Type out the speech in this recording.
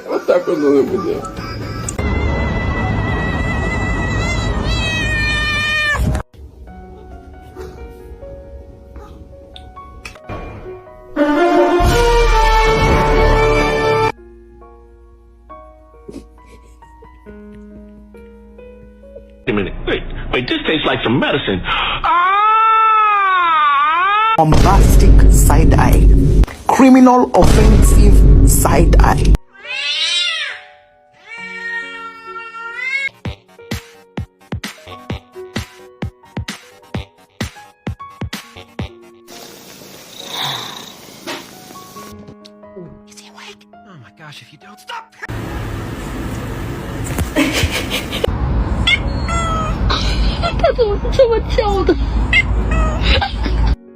Вот так он улыбку делает. Wait a minute. Wait, this tastes like some medicine. Bombastic side eye. Criminal offensive side eye. Is he awake? Oh my gosh, if you don't stop.他怎么是这么叫的？